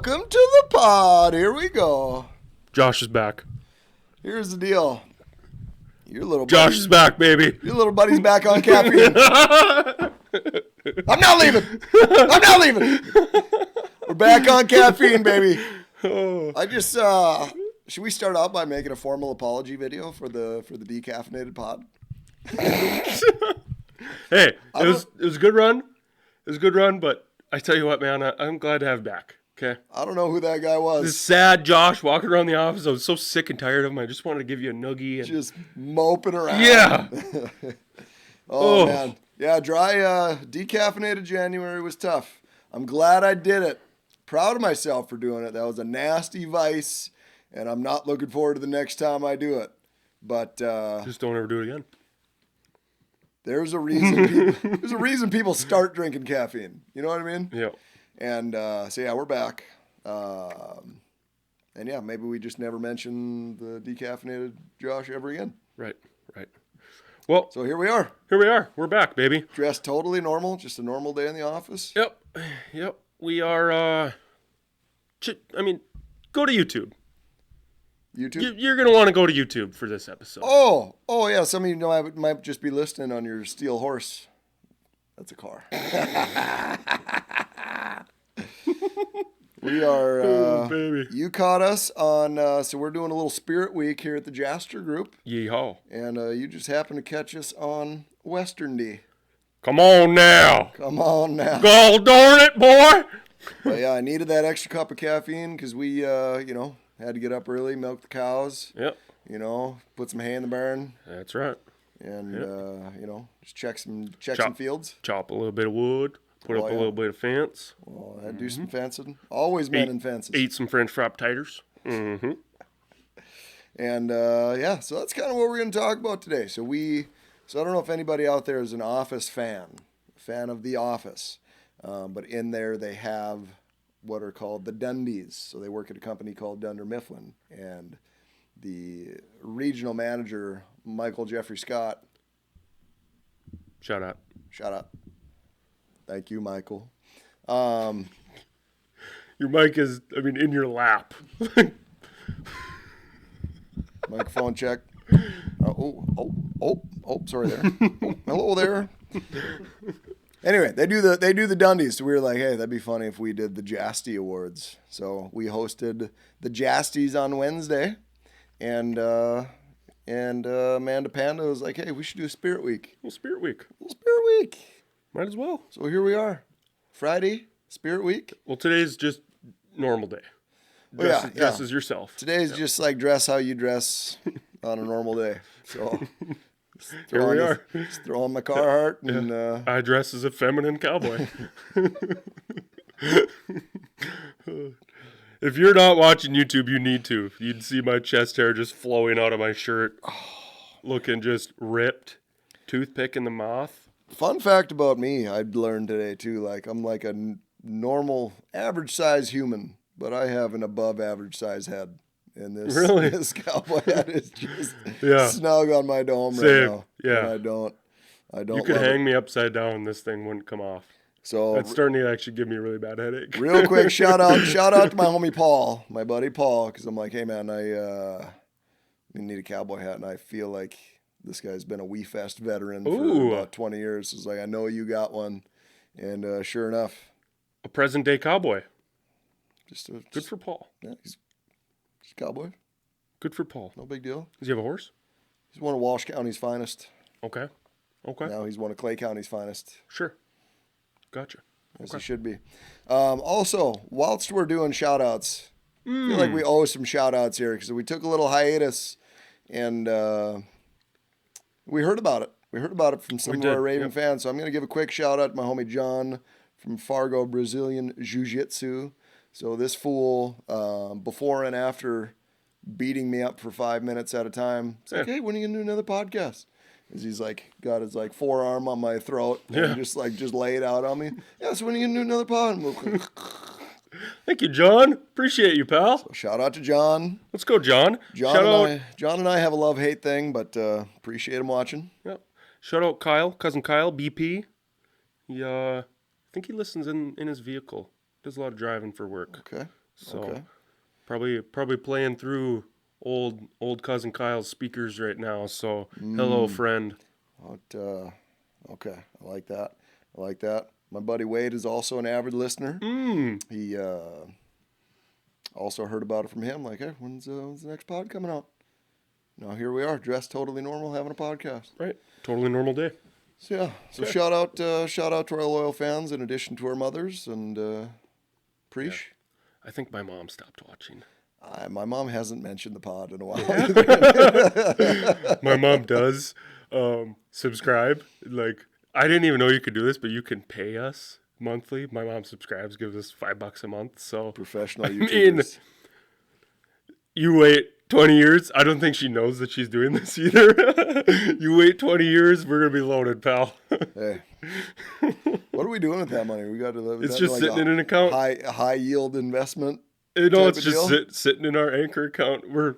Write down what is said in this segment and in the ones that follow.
Welcome to the pod. Here we go. Josh is back. Here's the deal. Josh is back, baby. Your little buddy's back on caffeine. I'm not leaving. We're back on caffeine, baby. I just should we start out by making a formal apology video for the decaffeinated pod? Hey, it was a good run. It was a good run, but I tell you what, man, I'm glad to have you back. Okay. I don't know who that guy was. This sad Josh walking around the office. I was so sick and tired of him. I just wanted to give you a noogie. And... just moping around. Yeah. oh, man. Yeah, dry decaffeinated January was tough. I'm glad I did it. Proud of myself for doing it. That was a nasty vice, and I'm not looking forward to the next time I do it. But just don't ever do it again. There's a reason people start drinking caffeine. You know what I mean? Yeah. And so yeah, we're back. And yeah, maybe we just never mention the decaffeinated Josh ever again. Right. Well, so here we are. We're back, baby. Dressed totally normal, just a normal day in the office. Yep. We are. Go to YouTube. YouTube? You're gonna want to go to YouTube for this episode. Oh yeah. Some of you know I might just be listening on your steel horse. That's a car. We are. Baby. You caught us on. So we're doing a little Spirit Week here at the Jaster Group. Yeehaw! And you just happened to catch us on Western D. Come on now! God darn it, boy! But yeah, I needed that extra cup of caffeine because we, had to get up early, milk the cows. Yep. Put some hay in the barn. That's right. And just check some fields. Chop a little bit of wood. Put up a little bit of fence. Well, I do some fencing. Always men in fences. Eat some French fry taters. Mm-hmm. And so that's kind of what we're going to talk about today. So I don't know if anybody out there is an Office fan of The Office, but in there they have what are called the Dundies. So they work at a company called Dunder Mifflin, and the regional manager, Michael Jeffrey Scott. Shout out. Thank you, Michael. Your mic is, in your lap. Microphone check. Sorry there. Hello there. Anyway, they do the Dundies. So we were like, hey, that'd be funny if we did the Jasty Awards. So we hosted the Jasties on Wednesday, and Amanda Panda was like, hey, we should do a Spirit Week. Well, Spirit Week. Might as well. So here we are, Friday, Spirit Week. Well, today's just normal day. Dress as yourself. Today's just like dress how you dress on a normal day. So here we are. Just throw on my Carhartt and I dress as a feminine cowboy. If you're not watching YouTube, you need to. You'd see my chest hair just flowing out of my shirt, looking just ripped, toothpick in the mouth. Fun fact about me, I'd learned today too. Like I'm like a normal, average size human, but I have an above average size head. And this cowboy hat is just snug on my dome right now. Yeah. And I don't. You could hang me upside down and this thing wouldn't come off. So that's starting to actually give me a really bad headache. Real quick, shout out to my homie Paul, my buddy Paul, because I'm like, hey man, I need a cowboy hat, and I feel like this guy's been a Wee Fest veteran for about 20 years. So it's like, I know you got one, and sure enough, a present day cowboy. Good for Paul. Yeah, he's a cowboy. Good for Paul. No big deal. Does he have a horse? He's one of Walsh County's finest. Okay. Now he's one of Clay County's finest. Sure. Gotcha. As he should be. Also, whilst we're doing shout-outs, I feel like we owe some shout-outs here because we took a little hiatus, and we heard about it. We heard about it from some of our Raven fans. So I'm going to give a quick shout-out to my homie John from Fargo Brazilian Jiu-Jitsu. So this fool, before and after beating me up for 5 minutes at a time, it's like, hey, when are you going to do another podcast? Because he's like got his like forearm on my throat and just lay it out on me. Yeah, so when are you going to do another pod? Thank you, John. Appreciate you, pal. So shout out to John. Let's go, John. John and I have a love-hate thing, but appreciate him watching. Yep. Shout out Kyle, cousin Kyle, BP. He, I think he listens in his vehicle. Does a lot of driving for work. Okay. So Okay. probably playing through old cousin Kyle's speakers right now. So hello, friend. Okay. I like that. I like that. My buddy Wade is also an avid listener. He also heard about it from him. Like, hey, when's the next pod coming out? Now here we are, dressed totally normal, having a podcast. Right. Totally normal day. So yeah. So shout out to our loyal fans, in addition to our mothers, and Preach. I think my mom stopped watching. My mom hasn't mentioned the pod in a while. My mom does subscribe. Like, I didn't even know you could do this, but you can pay us monthly. My mom subscribes, gives us $5 a month. So Professional mean, YouTubers. you wait 20 years. I don't think she knows that she's doing this either. You wait 20 years, we're gonna be loaded, pal. Hey, what are we doing with that money? We got to live. It's just sitting in an account. High yield investment. It's just sitting in our anchor account. We're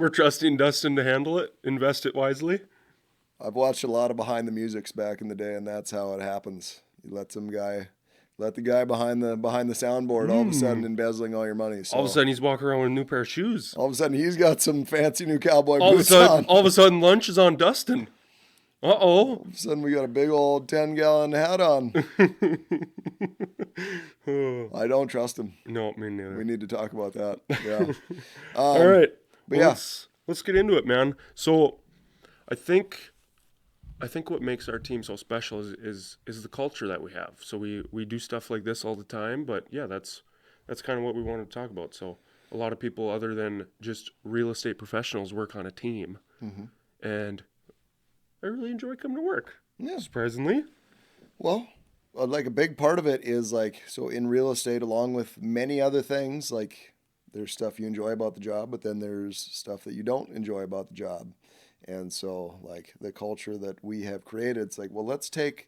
trusting Dustin to handle it, invest it wisely. I've watched a lot of Behind the Musics back in the day, and that's how it happens. You let the guy behind the soundboard all of a sudden embezzling all your money. So all of a sudden he's walking around with a new pair of shoes. all of a sudden he's got some fancy new cowboy boots on. All of a sudden lunch is on Dustin. Uh-oh. All of a sudden we got a big old 10-gallon hat on. I don't trust him. No, me neither. We need to talk about that. Yeah. All right. But Well, yeah. let's get into it, man. So I think what makes our team so special is the culture that we have. So we do stuff like this all the time, but yeah, that's kind of what we wanted to talk about. So a lot of people other than just real estate professionals work on a team. And I really enjoy coming to work. Yeah. Surprisingly. Well, like a big part of it is like, so in real estate, along with many other things, like there's stuff you enjoy about the job, but then there's stuff that you don't enjoy about the job. And so like the culture that we have created, it's like, well, let's take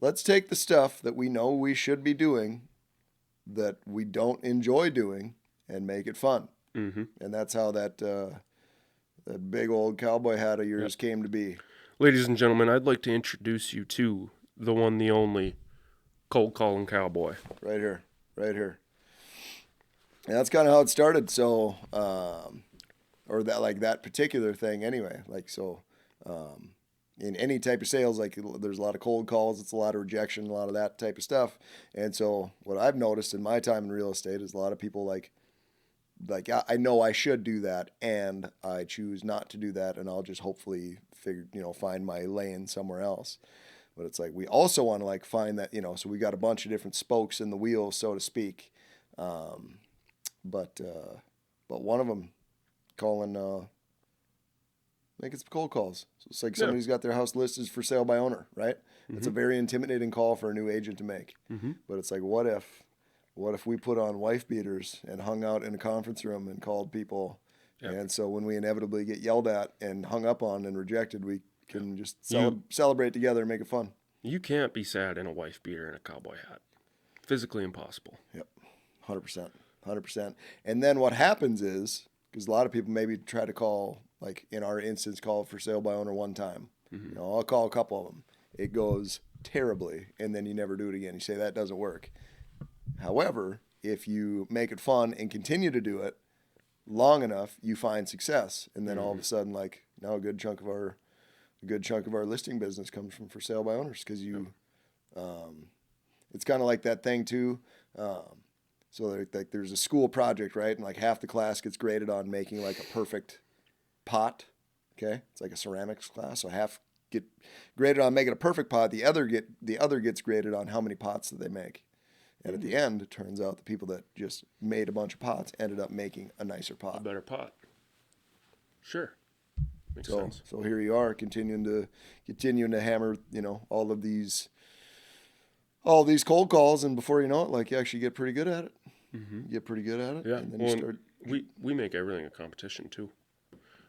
the stuff that we know we should be doing that we don't enjoy doing and make it fun. And that's how that big old cowboy hat of yours came to be. Ladies and gentlemen, I'd like to introduce you to the one, the only, cold calling cowboy. Right here. And that's kind of how it started. So, or that particular thing anyway. Like, so, in any type of sales, like there's a lot of cold calls, it's a lot of rejection, a lot of that type of stuff. And so what I've noticed in my time in real estate is a lot of people like I know I should do that and I choose not to do that. And I'll just hopefully find my lane somewhere else. But it's like, we also want to like find that, so we got a bunch of different spokes in the wheel, so to speak. But one of them making some cold calls. So it's like somebody's got their house listed for sale by owner, right? It's a very intimidating call for a new agent to make. But it's like, what if we put on wife beaters and hung out in a conference room and called people? And so when we inevitably get yelled at and hung up on and rejected, we can just celebrate together and make it fun. You can't be sad in a wife beater and a cowboy hat. Physically impossible. Yep, 100%. And then what happens is, because a lot of people maybe try to call, like in our instance, call for sale by owner one time. I'll call a couple of them. It goes terribly, and then you never do it again. You say that doesn't work. However, if you make it fun and continue to do it long enough, you find success, and then all of a sudden, like now a good chunk of our listing business comes from for sale by owners, because it's kind of like that thing too. So like there's a school project, right? And like half the class gets graded on making like a perfect pot. Okay. It's like a ceramics class. So half get graded on making a perfect pot. The other gets graded on how many pots that they make. And at the end, it turns out the people that just made a bunch of pots ended up making a nicer pot. A better pot. Sure. Makes sense. So here you are continuing to hammer, all these cold calls, and before you know it, like you actually get pretty good at it. You get pretty good at it. Yeah. And then we make everything a competition too.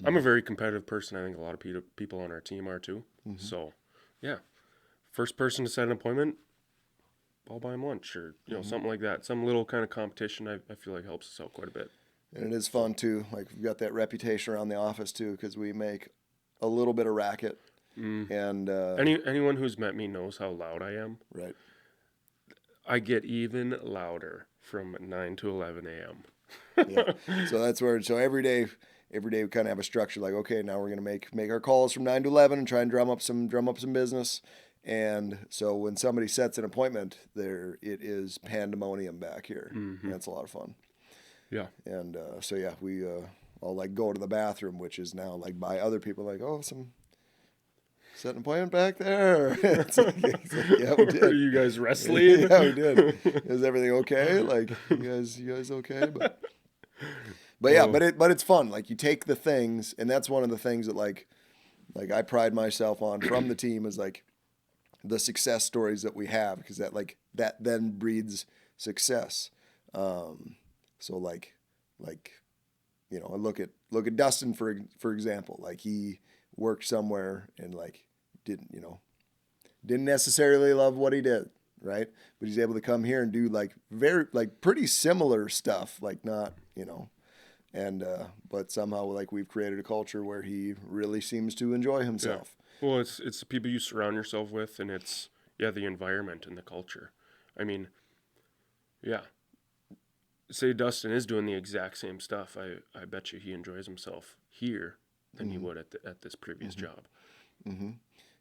I'm a very competitive person. I think a lot of people on our team are too. So, yeah. First person to set an appointment, I'll buy him lunch, or something like that. Some little kind of competition I feel like helps us out quite a bit. And it is fun too. Like we've got that reputation around the office too, because we make a little bit of racket. And anyone who's met me knows how loud I am. Right. I get even louder from 9 to 11 a.m. Yeah. So that's where, so every day we kind of have a structure like, okay, now we're going to make our calls from 9 to 11 and try and drum up some business. And so when somebody sets an appointment, it is pandemonium back here. Mm-hmm. That's a lot of fun. Yeah. And so yeah, we all like go to the bathroom, which is now like by other people, like, oh, set an appointment back there. It's like, yeah, we did. Are you guys wrestling? Yeah, we did. Is everything okay? Like, you guys okay? But yeah, but it's fun. Like, you take the things, and that's one of the things that like I pride myself on from the team is like the success stories that we have, because that then breeds success. So like I look at Dustin for example. Like, he worked somewhere and like didn't necessarily love what he did, right? But he's able to come here and do like very like pretty similar stuff, like not, and but somehow like we've created a culture where he really seems to enjoy himself. Yeah. Well, it's the people you surround yourself with, and it's the environment and the culture. I mean, yeah. Say Dustin is doing the exact same stuff. I bet you he enjoys himself here than he would at this previous job. Mm-hmm.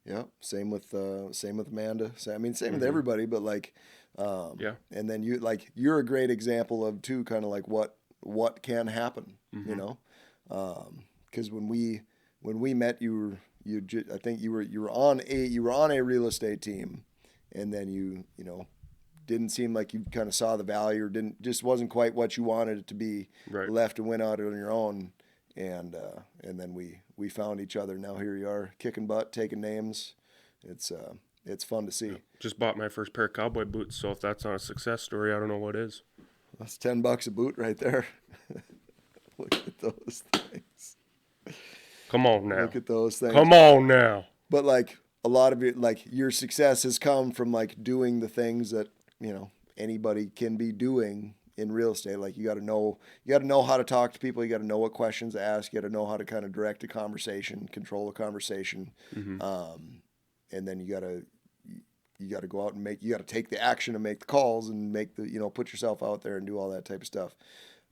Yeah. Same with Amanda. Same with everybody. But like, yeah. And then you're a great example of too, kind of like what can happen. Because when we met, I think you were on a real estate team, and then you didn't seem like you kind of saw the value, or just wasn't quite what you wanted it to be. Right. Left and went out on your own, and then we found each other. Now here you are, kicking butt, taking names. It's fun to see. Yeah. Just bought my first pair of cowboy boots, so if that's not a success story, I don't know what is. That's $10 a boot right there. Look at those things. Come on now. Look at those things. Come on now. But like a lot of it, like your success has come from like doing the things that anybody can be doing in real estate. Like, you got to know how to talk to people. You got to know what questions to ask. You got to know how to kind of direct a conversation, control a conversation. Mm-hmm. And then you got to go out and you got to take the action and make the calls and make put yourself out there and do all that type of stuff.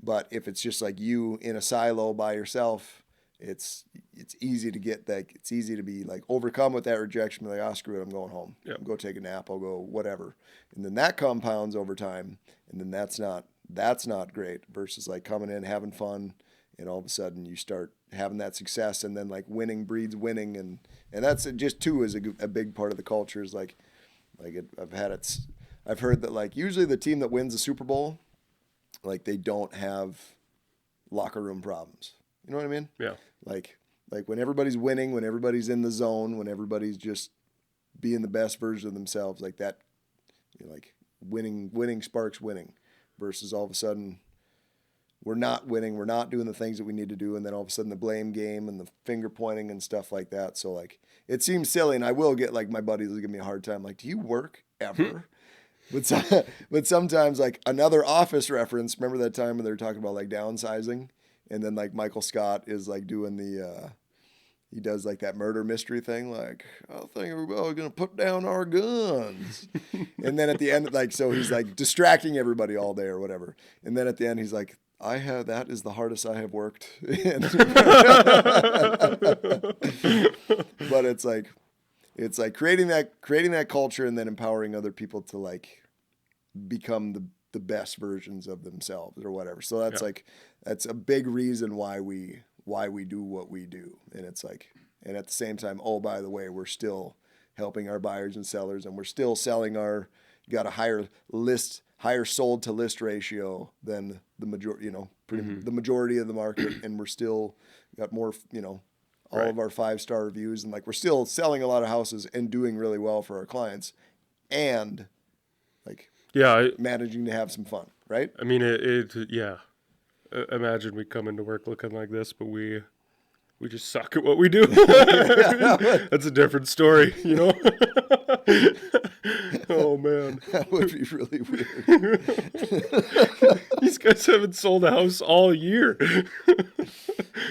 But if it's just like you in a silo by yourself, it's easy to get that. It's easy to be like overcome with that rejection. Be like, screw it, I'm going home. Yep. I'll go take a nap. I'll go whatever. And then that compounds over time. And then that's not great versus like coming in, having fun. And all of a sudden you start having that success, and then like winning breeds winning. And that's just too is a big part of the culture is I've heard that like usually the team that wins the Super Bowl, like they don't have locker room problems. You know what I mean? Yeah. Like when everybody's winning, when everybody's in the zone, when everybody's just being the best version of themselves, like that, like winning sparks winning, versus all of a sudden we're not winning, we're not doing the things that we need to do, and then all of a sudden the blame game and the finger pointing and stuff like that. So like it seems silly, and I will get like my buddies will give me a hard time, like, do you work ever? But sometimes like another Office reference. Remember that time when they were talking about like downsizing? And then like Michael Scott is like doing he does like that murder mystery thing. Like, I think we're all going to put down our guns. And then at the end, like, so he's like distracting everybody all day or whatever. And then at the end, he's like, that is the hardest I have worked in. But it's like creating that culture and then empowering other people to like become the best versions of themselves or whatever. So that's that's a big reason why we do what we do. And it's like, and at the same time, oh, by the way, we're still helping our buyers and sellers, and we're still selling got a higher sold to list ratio than the majority, the majority of the market. And we're still got more, all of our 5-star reviews, and like, we're still selling a lot of houses and doing really well for our clients, and like, managing to have some fun, right? I mean, yeah. Imagine we come into work looking like this, but we just suck at what we do. That's a different story, Oh, man. That would be really weird. These guys haven't sold a house all year.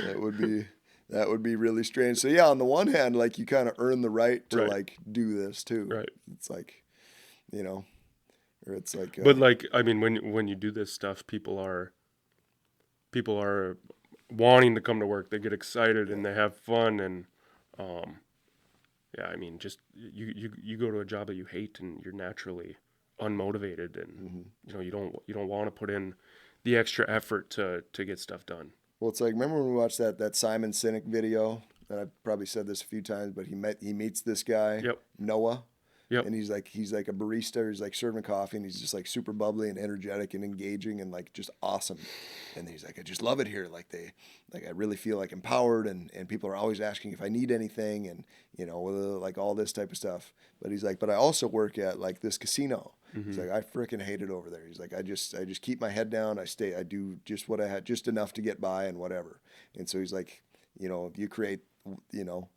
That would be really strange. So, yeah, on the one hand, like, you kind of earn the right to, right. like, do this, too. Right. It's like, or it's like, But like, I mean, when you do this stuff, people are wanting to come to work. They get excited yeah, and they have fun, and um, yeah, I mean, just you go to a job that you hate and you're naturally unmotivated, and hmm you don't want to put in the extra effort to get stuff done. well, it's like, remember when we watched that Simon Sinek video? And I've probably said this a few times, but he meets this guy, Yep. Noah, Yep. and he's like a barista. He's like serving coffee, and he's just like super bubbly and energetic and engaging and like just awesome. And he's like, I just love it here. Like I really feel like empowered, and people are always asking if I need anything, and like all this type of stuff. But he's like, but I also work at like this casino. He's Mm-hmm. like, I freaking hate it over there. He's like, I just keep my head down. I do just what I had, just enough to get by and whatever. And so he's like, if you create,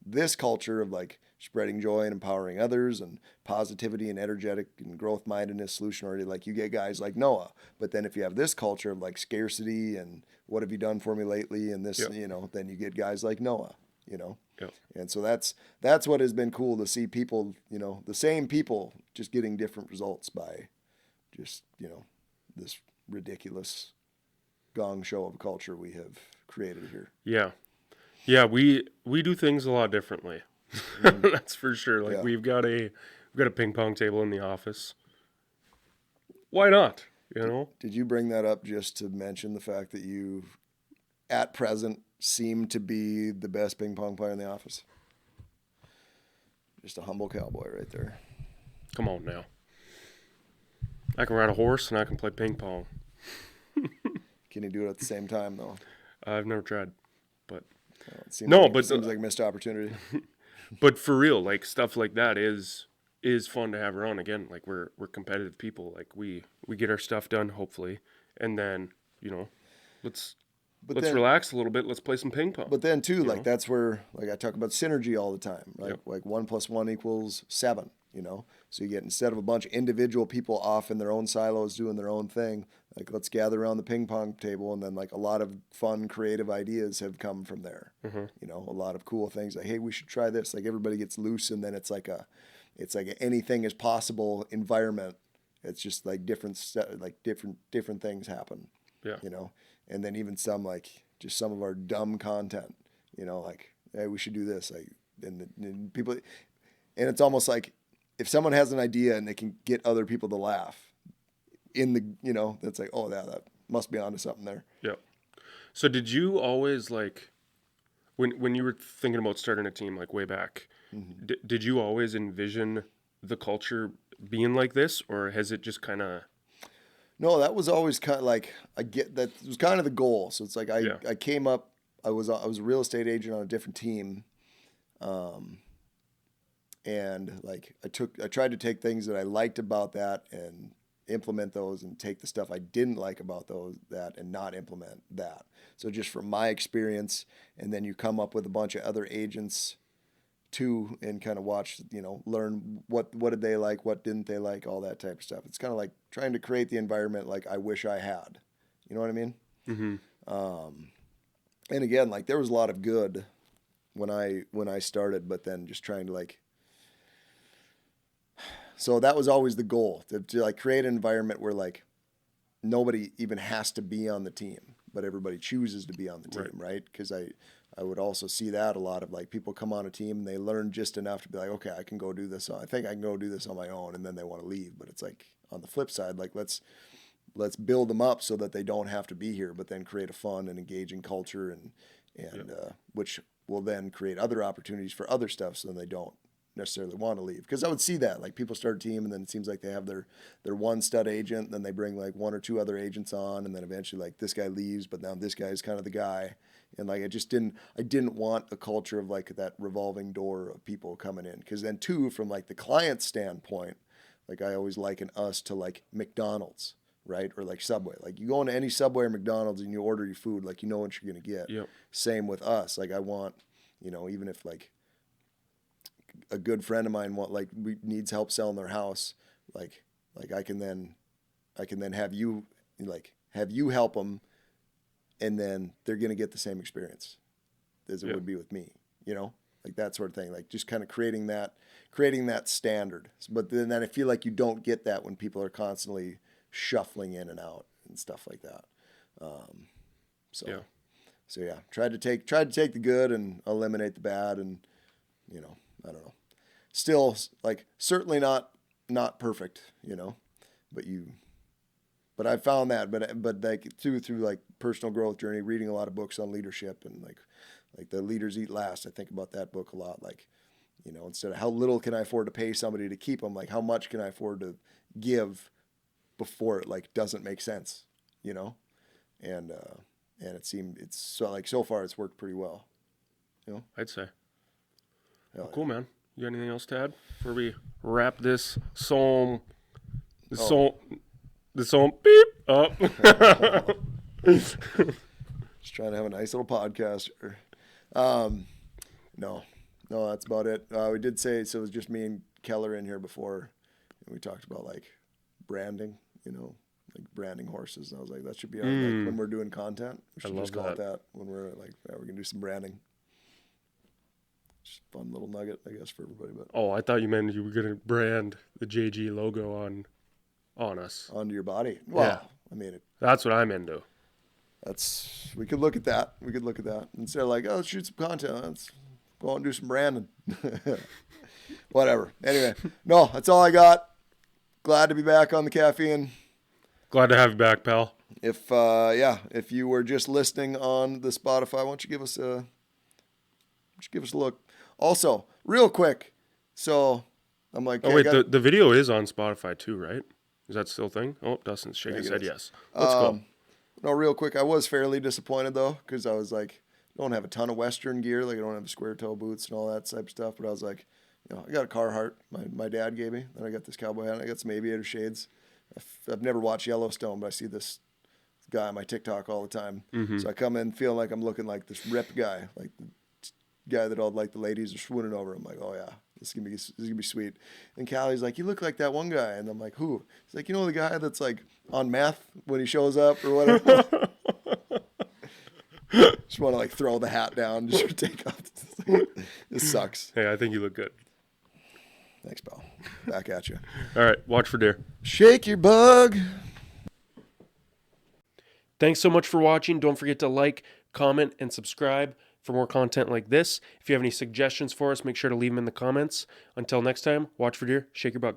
this culture of like spreading joy and empowering others and positivity and energetic and growth mindedness, solution oriented, like you get guys like Noah. But then if you have this culture of like scarcity and what have you done for me lately and this, Yep. then you get guys like Noah, you know. Yep. And so that's what has been cool to see people, the same people just getting different results by just, this ridiculous gong show of culture we have created here. Yeah. Yeah, we do things a lot differently. Mm-hmm. That's for sure. Like Yeah. we've got a ping pong table in the office. Why not? You know? Did you bring that up just to mention the fact that you, at present, seem to be the best ping pong player in the office? Just a humble cowboy right there. Come on now. I can ride a horse and I can play ping pong. Can you do it at the same time, though? I've never tried, but It seems no, like, but seems like a missed opportunity. but for real, like stuff like that is fun to have around. Again, like we're competitive people. Like we get our stuff done hopefully, and then let's But let's then, relax a little bit. Let's play some ping pong. but then too, You like know? that's where like I talk about synergy all the time. Yep. Like 1 + 1 = 7. So you get, instead of a bunch of individual people off in their own silos doing their own thing, like let's gather around the ping pong table, and then like a lot of fun, creative ideas have come from there. Mm-hmm. A lot of cool things like, hey, we should try this. Like everybody gets loose, and then it's like a anything is possible environment. It's just like different things happen. Yeah. And then even just some of our dumb content. Like, hey, we should do this. Like, and people, and it's almost like if someone has an idea and they can get other people to laugh that's like, oh, yeah, that must be onto something there. Yeah. So did you always like when you were thinking about starting a team like way back? Mm-hmm. Did you always envision the culture being like this, or has it just kind of? No, that was always kind of like, I get that was kind of the goal. So it's like Yeah. I came up, I was a real estate agent on a different team, and like I tried to take things that I liked about that and implement those, and take the stuff I didn't like about that and not implement that. So just from my experience, and then you come up with a bunch of other agents too, and kind of watch, learn what did they like, what didn't they like, all that type of stuff. It's kind of like trying to create the environment like I wish I had. You know what I mean? Mm-hmm. And again, like there was a lot of good when I started, but then just trying to like, so that was always the goal, to like create an environment where like nobody even has to be on the team, but everybody chooses to be on the team, right? Because I would also see that a lot of like people come on a team and they learn just enough to be like, okay, I can go do this. I think I can go do this on my own, and then they want to leave. But it's like on the flip side, like let's build them up so that they don't have to be here, but then create a fun and engaging culture, and which will then create other opportunities for other stuff, so then they don't necessarily want to leave. Because I would see that like people start a team, and then it seems like they have their one stud agent, and then they bring like one or two other agents on, and then eventually like this guy leaves, but now this guy is kind of the guy. And like I didn't want a culture of like that revolving door of people coming in, because then too, from like the client standpoint, like I always liken us to like McDonald's, right? Or like Subway. Like you go into any Subway or McDonald's and you order your food, like you know what you're gonna get. Yep. Same with us. Like I want, even if like a good friend of mine needs help selling their house, like I can then have you help them, and then they're gonna get the same experience as it Yep. would be with me. like that sort of thing, like just kind of creating that standard. But then I feel like you don't get that when people are constantly shuffling in and out and stuff like that. So yeah, tried to take the good and eliminate the bad, and I don't know. Still, like, certainly not perfect, but I found that, but like through like personal growth journey, reading a lot of books on leadership, and like the Leaders Eat Last, I think about that book a lot. Like, instead of how little can I afford to pay somebody to keep them, like how much can I afford to give before it like doesn't make sense, and it's so far it's worked pretty well, I'd say. Well, cool, man. You got anything else to add before we wrap this song beep up? Just trying to have a nice little podcast here. No, that's about it. We did say, so it was just me and Keller in here before, and we talked about like branding, like branding horses. And I was like, that should be on like when we're doing content. We should just call it that when we're like, we're gonna do some branding. Just a fun little nugget, I guess, for everybody. But I thought you meant you were gonna brand the JG logo on us. Onto your body. Well, yeah. I mean, that's what I'm into. We could look at that. Instead of like, oh, let's shoot some content. Let's go out and do some branding. Whatever. Anyway, no, that's all I got. Glad to be back on the caffeine. Glad to have you back, pal. If you were just listening on the Spotify, why don't you give us a look. Also, real quick. So I'm like, oh wait, the video is on Spotify too, right? Is that still a thing? Oh, Dustin's shaking his head yes. Let's go. No, real quick. I was fairly disappointed though, because I was like, I don't have a ton of Western gear. Like I don't have the square toe boots and all that type of stuff. But I was like, I got a Carhartt. My dad gave me. Then I got this cowboy hat. And I got some aviator shades. I've never watched Yellowstone, but I see this guy on my TikTok all the time. Mm-hmm. So I come in feeling like I'm looking like this ripped guy, like the guy that all like the ladies are swooning over. I'm like, oh yeah, this is gonna be sweet. And Callie's like, you look like that one guy, and I'm like, who? He's like, the guy that's like on meth when he shows up or whatever. Just want to like throw the hat down, just take off. This sucks. Hey, I think you look good. Thanks, pal. Back at you. All right, watch for deer. Shake your bug. Thanks so much for watching. Don't forget to like, comment, and subscribe for more content like this. If you have any suggestions for us, make sure to leave them in the comments. Until next time, watch for deer, shake your bug.